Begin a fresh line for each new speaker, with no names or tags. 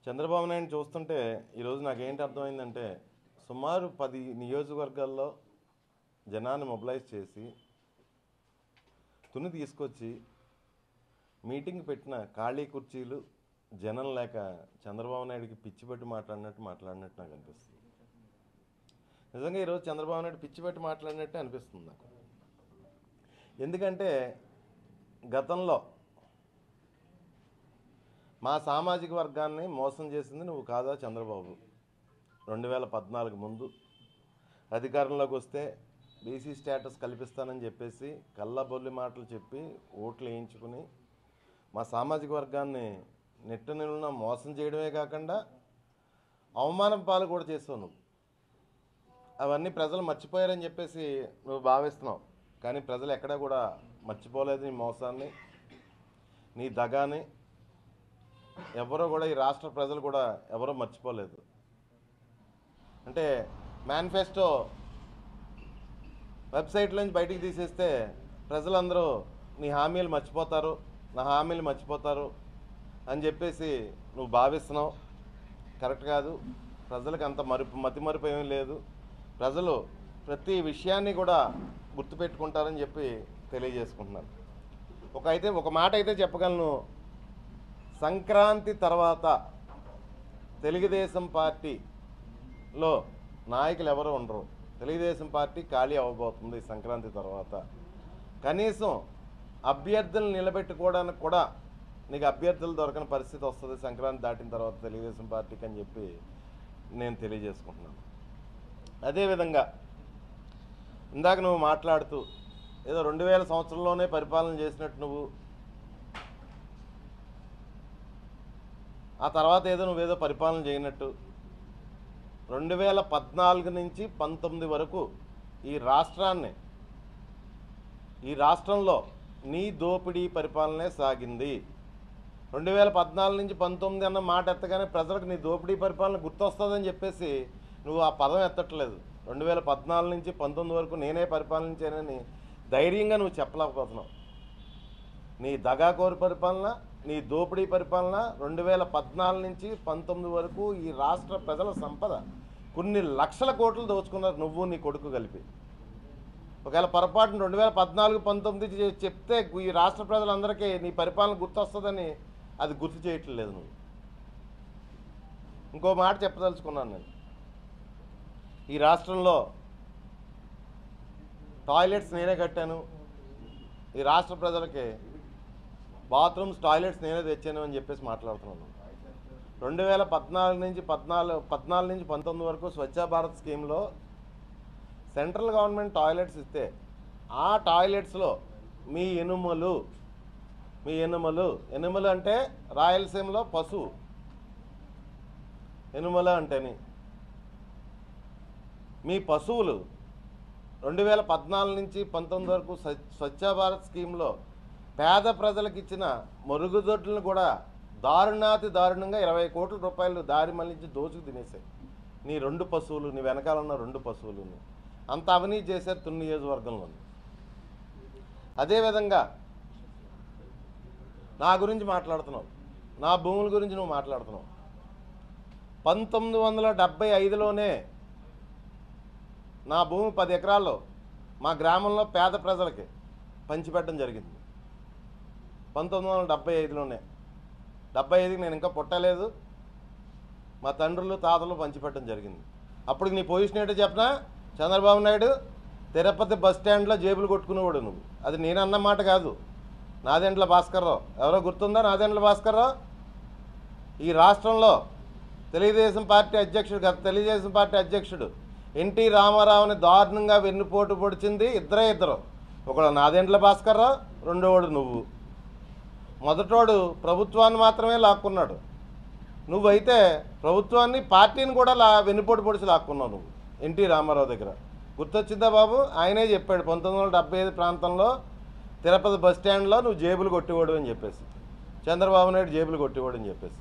చంద్రబాబు నాయుడు చూస్తుంటే ఈరోజు నాకేంటి అర్థమైందంటే సుమారు 10 నియోజకవర్గాల్లో జనాన్ని మొబిలైజ్ చేసి తుని తీసుకొచ్చి మీటింగ్ పెట్టిన ఖాళీ కుర్చీలు జనం లేక చంద్రబాబు నాయుడికి పిచ్చి పెట్టి మాట్లాడినట్టు నాకు అనిపిస్తుంది. నిజంగా ఈరోజు చంద్రబాబు నాయుడు పిచ్చి పెట్టి మాట్లాడినట్టే అనిపిస్తుంది నాకు. ఎందుకంటే గతంలో మా సామాజిక వర్గాన్ని మోసం చేసింది నువ్వు కాదా చంద్రబాబు? 2014 ముందు అధికారంలోకి వస్తే బీసీ స్టేటస్ కల్పిస్తానని చెప్పేసి కళ్ళబొల్లి మాటలు చెప్పి ఓట్లు వేయించుకుని మా సామాజిక వర్గాన్ని నెట్ట నిలున మోసం చేయడమే కాకుండా అవమానం పాలు కూడా చేస్తావు నువ్వు. అవన్నీ ప్రజలు మర్చిపోయారని చెప్పేసి నువ్వు భావిస్తున్నావు, కానీ ప్రజలు ఎక్కడా కూడా మర్చిపోలేదు నీ మోసాన్ని, నీ దగాని. ఎవరో కూడా ఈ రాష్ట్ర ప్రజలు కూడా ఎవరో మర్చిపోలేదు. అంటే మేనిఫెస్టో వెబ్సైట్లోంచి బయటికి తీసేస్తే ప్రజలందరూ నీ హామీలు మర్చిపోతారు, నా హామీలు మర్చిపోతారు అని చెప్పేసి నువ్వు భావిస్తున్నావు. కరెక్ట్ కాదు. ప్రజలకు అంత మతి మరుపు ఏమీ లేదు. ప్రజలు ప్రతి విషయాన్ని కూడా గుర్తుపెట్టుకుంటారని చెప్పి తెలియజేసుకుంటున్నాను. ఒక మాట అయితే చెప్పగలను, సంక్రాంతి తర్వాత తెలుగుదేశం పార్టీలో నాయకులు ఎవరు ఉండరు. తెలుగుదేశం పార్టీ ఖాళీ అవ్వబోతుంది సంక్రాంతి తర్వాత. కనీసం అభ్యర్థులు నిలబెట్టుకోవడానికి కూడా నీకు అభ్యర్థులు దొరకని పరిస్థితి వస్తుంది సంక్రాంతి దాటిన తర్వాత తెలుగుదేశం పార్టీకి అని చెప్పి నేను తెలియజేసుకుంటున్నాను. అదేవిధంగా ఇందాక నువ్వు మాట్లాడుతూ ఏదో 2000 సంవత్సరంలోనే పరిపాలన చేసినట్టు నువ్వు, ఆ తర్వాత ఏదో నువ్వేదో పరిపాలన చేయనట్టు, 2014 నుంచి 19 వరకు ఈ రాష్ట్రంలో నీ దోపిడీ పరిపాలనే సాగింది. 2014 నుంచి 19 అన్న మాట ఎత్తగానే ప్రజలకు నీ దోపిడీ పరిపాలన గుర్తొస్తుందని చెప్పేసి నువ్వు ఆ పదం ఎత్తట్లేదు. 2014 నుంచి 19 వరకు నేనే పరిపాలించానని ధైర్యంగా నువ్వు చెప్పలేకపోతున్నావు. నీ దగాకోరు పరిపాలన, నీ దోపిడీ పరిపాలన 2014 నుంచి 19 వరకు ఈ రాష్ట్ర ప్రజల సంపద కొన్ని లక్షల కోట్లు దోచుకున్నారు నువ్వు నీ కొడుకు కలిపి. ఒకవేళ పొరపాటున 2014-19 చెప్తే ఈ రాష్ట్ర ప్రజలందరికీ నీ పరిపాలన గుర్తొస్తుందని అది గుర్తు చేయట్లేదు నువ్వు. ఇంకో మాట చెప్పదలుచుకున్నాను నేను. ఈ రాష్ట్రంలో టాయిలెట్స్ నేనే కట్టాను, ఈ రాష్ట్ర ప్రజలకి బాత్రూమ్స్ టాయిలెట్స్ నేనే తెచ్చాను అని చెప్పేసి మాట్లాడుతున్నాను. 2014 నుంచి 19 వరకు స్వచ్ఛ భారత్ స్కీమ్లో సెంట్రల్ గవర్నమెంట్ టాయిలెట్స్ ఇస్తే ఆ టాయిలెట్స్లో మీ ఎనుమలు అంటే రాయలసీమలో పశువు ఎనుమల అంటేని మీ పశువులు 2014 నుంచి 19 వరకు స్వచ్ఛ భారత్ స్కీమ్లో పేద ప్రజలకు ఇచ్చిన మరుగుదొడ్లను కూడా దారుణంగా 20 కోట్ల రూపాయలు దారి మళ్లించి దోచుకు తినేసాయి నీ 2 పశువులు, నీ వెనకాల ఉన్న 2 పశువులు. అంత అవినీతి చేశారు తుని నియోజకవర్గంలో. అదేవిధంగా నా గురించి మాట్లాడుతున్నావు, నా భూముల గురించి నువ్వు మాట్లాడుతున్నావు. 1975లోనే నా భూమి 10 ఎకరాల్లో మా గ్రామంలో పేద ప్రజలకి పంచిపెట్టడం జరిగింది. 1975లోనే. 75కి నేను ఇంకా పుట్టలేదు, మా తండ్రులు తాతలు పంచిపెట్టడం జరిగింది. అప్పుడు నీ పొజిషన్ ఏంటో చెప్పనా? చంద్రబాబు నాయుడు తిరుపతి బస్ స్టాండ్లో జేబులు కొట్టుకునేవాడు నువ్వు. అది నేను అన్న మాట కాదు, నాదెండ్ల భాస్కర్రావు. ఎవరో గుర్తుందా? నాదెండ్ల భాస్కర్రావు ఈ రాష్ట్రంలో తెలుగుదేశం పార్టీ అధ్యక్షుడు ఎన్టీ రామారావుని దారుణంగా వెన్నుపోటు పొడిచింది ఇద్దరు. ఒకడు నాదెండ్ల భాస్కర్రావు, రెండోవాడు నువ్వు. మొదటోడు ప్రభుత్వాన్ని మాత్రమే లాక్కున్నాడు, నువ్వైతే ప్రభుత్వాన్ని పార్టీని కూడా వెన్నుపోటు పొడిచి లాక్కున్నావు నువ్వు ఎన్టీ రామారావు దగ్గర. గుర్తొచ్చిందా బాబు? ఆయనే చెప్పాడు 1975 ప్రాంతంలో తిరుపతి బస్ స్టాండ్లో నువ్వు జేబులు కొట్టేవాడు అని చెప్పేసి, చంద్రబాబు నాయుడు జేబులు కొట్టేవాడు అని చెప్పేసి.